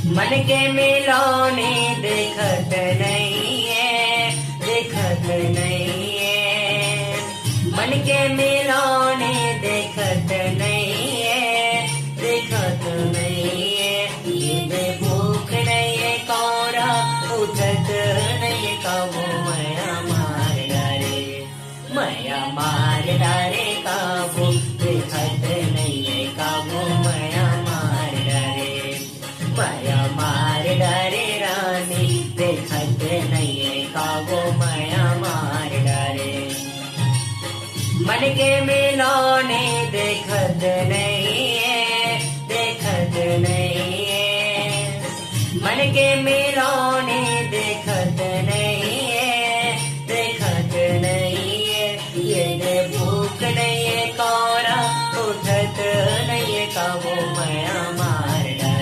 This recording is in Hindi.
मन के मिलौने देखत नहीं है, देखत नहीं है। मन के मिलौने देखत नहीं है, देखत नहीं है। ये भूख नहीं है कौरा उठत नहीं है काबू माया मार डारे, माया मार डारे काबू देखत नहीं है काबू माया मार डारे, माया मार डारे रानी देखत नहीं है काबू माया मार डारे। मन के मिलौने देखत नहीं है, देखत नहीं है। मन के मिलौने